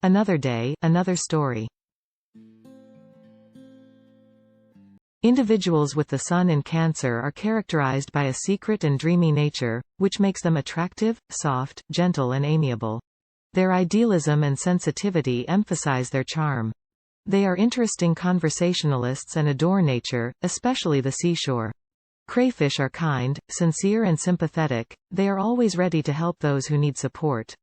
Another day, another story. Individuals with the Sun in Cancer are characterized by a secret and dreamy nature, which makes them attractive, soft, gentle and amiable. Their idealism and sensitivity emphasize their charm. They are interesting conversationalists and adore nature, especially the seashore. Crayfish are kind, sincere and sympathetic. They are always ready to help those who need support.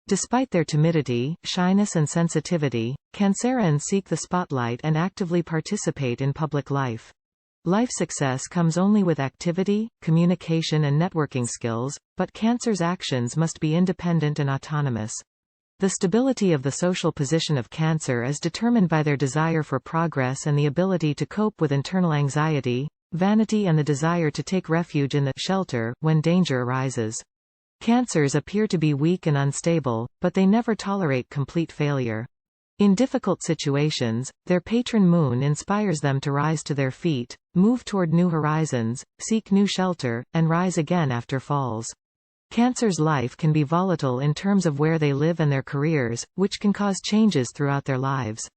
Despite their timidity, shyness and sensitivity, Cancerians seek the spotlight and actively participate in public life. Life success comes only with activity, communication and networking skills, but Cancer's actions must be independent and autonomous. The stability of the social position of Cancer is determined by their desire for progress and the ability to cope with internal anxiety, vanity and the desire to take refuge in the shelter when danger arises. Cancers appear to be weak and unstable, but they never tolerate complete failure. In difficult situations, their patron moon inspires them to rise to their feet, move toward new horizons, seek new shelter, and rise again after falls. Cancer's life can be volatile in terms of where they live and their careers, which can cause changes throughout their lives.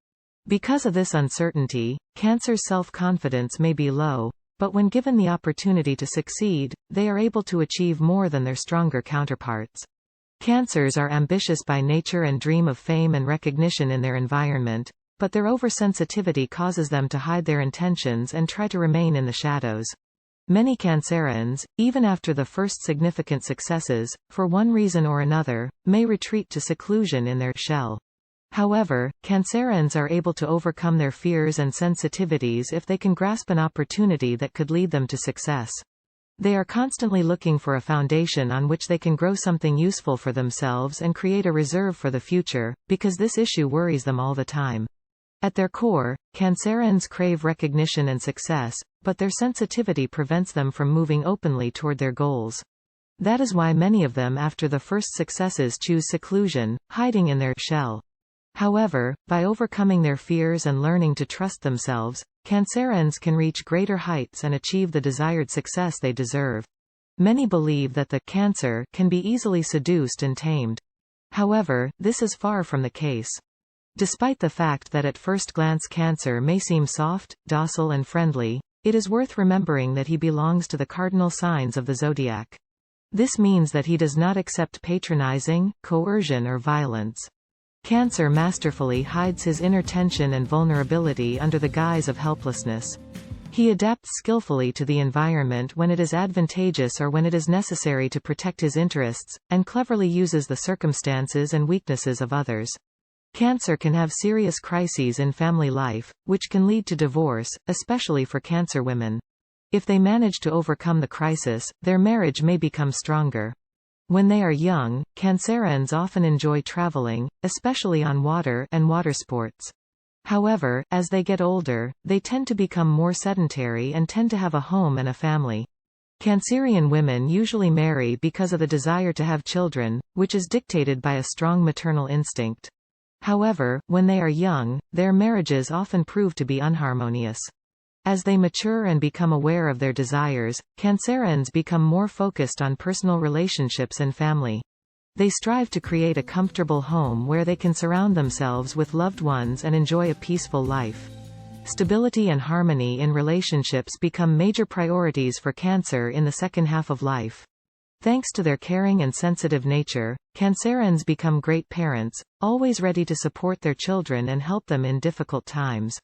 Because of this uncertainty, Cancer's self-confidence may be low, but when given the opportunity to succeed, they are able to achieve more than their stronger counterparts. Cancers are ambitious by nature and dream of fame and recognition in their environment, but their oversensitivity causes them to hide their intentions and try to remain in the shadows. Many Cancerians, even after the first significant successes, for one reason or another, may retreat to seclusion in their shell. However, Cancerians are able to overcome their fears and sensitivities if they can grasp an opportunity that could lead them to success. They are constantly looking for a foundation on which they can grow something useful for themselves and create a reserve for the future, because this issue worries them all the time. At their core, Cancerians crave recognition and success, but their sensitivity prevents them from moving openly toward their goals. That is why many of them after the first successes choose seclusion, hiding in their shell. However, by overcoming their fears and learning to trust themselves, Cancerians can reach greater heights and achieve the desired success they deserve. Many believe that the Cancer can be easily seduced and tamed. However, this is far from the case. Despite the fact that at first glance Cancer may seem soft, docile and friendly, it is worth remembering that he belongs to the cardinal signs of the zodiac. This means that he does not accept patronizing, coercion or violence. Cancer masterfully hides his inner tension and vulnerability under the guise of helplessness. He adapts skillfully to the environment when it is advantageous or when it is necessary to protect his interests, and cleverly uses the circumstances and weaknesses of others. Cancer can have serious crises in family life, which can lead to divorce, especially for Cancer women. If they manage to overcome the crisis, their marriage may become stronger. When they are young, Cancerians often enjoy traveling, especially on water and water sports. However, as they get older, they tend to become more sedentary and tend to have a home and a family. Cancerian women usually marry because of the desire to have children, which is dictated by a strong maternal instinct. However, when they are young, their marriages often prove to be unharmonious. As they mature and become aware of their desires, Cancerians become more focused on personal relationships and family. They strive to create a comfortable home where they can surround themselves with loved ones and enjoy a peaceful life. Stability and harmony in relationships become major priorities for Cancer in the second half of life. Thanks to their caring and sensitive nature, Cancerians become great parents, always ready to support their children and help them in difficult times.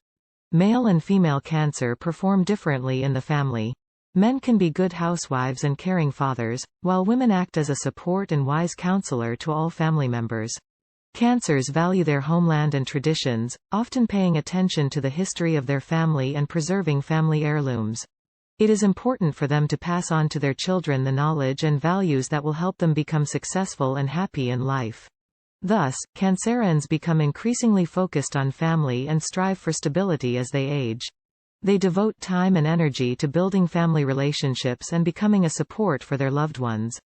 Male and female Cancer perform differently in the family. Men can be good housewives and caring fathers, while women act as a support and wise counselor to all family members. Cancers value their homeland and traditions, often paying attention to the history of their family and preserving family heirlooms. It is important for them to pass on to their children the knowledge and values that will help them become successful and happy in life. Thus, Cancerians become increasingly focused on family and strive for stability as they age. They devote time and energy to building family relationships and becoming a support for their loved ones.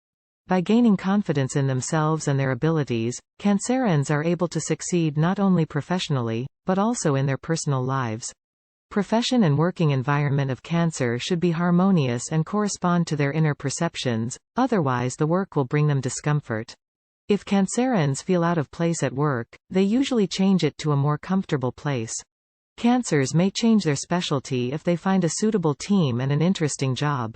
By gaining confidence in themselves and their abilities, Cancerians are able to succeed not only professionally, but also in their personal lives. Profession and working environment of Cancer should be harmonious and correspond to their inner perceptions, otherwise the work will bring them discomfort. If Cancerians feel out of place at work, they usually change it to a more comfortable place. Cancers may change their specialty if they find a suitable team and an interesting job.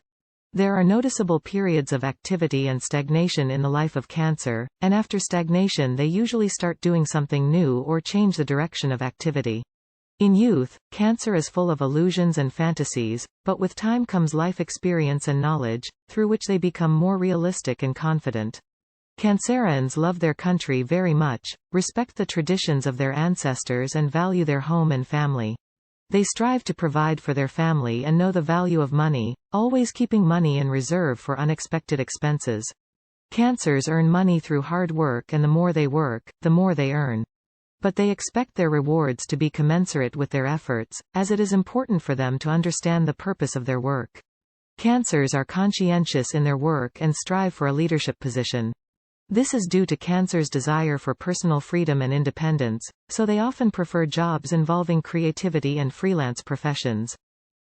There are noticeable periods of activity and stagnation in the life of Cancer, and after stagnation they usually start doing something new or change the direction of activity. In youth, Cancer is full of illusions and fantasies, but with time comes life experience and knowledge, through which they become more realistic and confident. Cancerians love their country very much, respect the traditions of their ancestors and value their home and family. They strive to provide for their family and know the value of money, always keeping money in reserve for unexpected expenses. Cancers earn money through hard work, and the more they work, the more they earn. But they expect their rewards to be commensurate with their efforts, as it is important for them to understand the purpose of their work. Cancers are conscientious in their work and strive for a leadership position. This is due to Cancer's desire for personal freedom and independence, so they often prefer jobs involving creativity and freelance professions.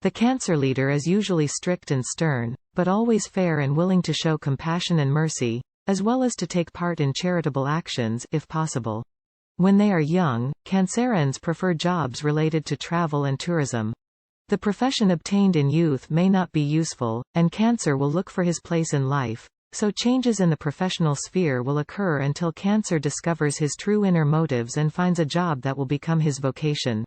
The Cancer leader is usually strict and stern, but always fair and willing to show compassion and mercy, as well as to take part in charitable actions, if possible. When they are young, Cancerians prefer jobs related to travel and tourism. The profession obtained in youth may not be useful, and Cancer will look for his place in life. So changes in the professional sphere will occur until Cancer discovers his true inner motives and finds a job that will become his vocation.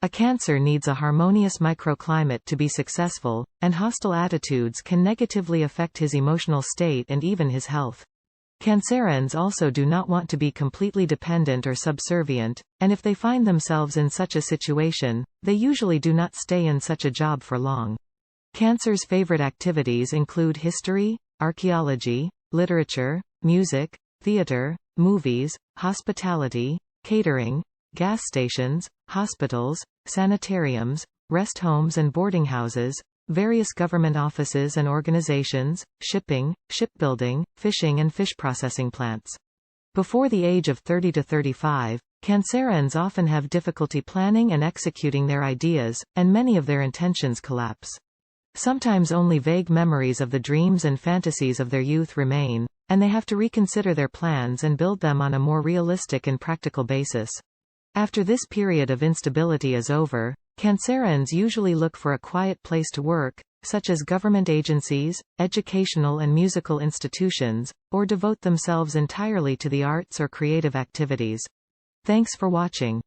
A Cancer needs a harmonious microclimate to be successful, and hostile attitudes can negatively affect his emotional state and even his health. Cancerians also do not want to be completely dependent or subservient, and if they find themselves in such a situation, they usually do not stay in such a job for long. Cancer's favorite activities include history, archaeology, literature, music, theater, movies, hospitality, catering, gas stations, hospitals, sanitariums, rest homes and boarding houses, various government offices and organizations, shipping, shipbuilding, fishing and fish processing plants. Before the age of 30 to 35, Cancerians often have difficulty planning and executing their ideas, and many of their intentions collapse. Sometimes only vague memories of the dreams and fantasies of their youth remain, and they have to reconsider their plans and build them on a more realistic and practical basis. After this period of instability is over, Cancerians usually look for a quiet place to work, such as government agencies, educational and musical institutions, or devote themselves entirely to the arts or creative activities. Thanks for watching.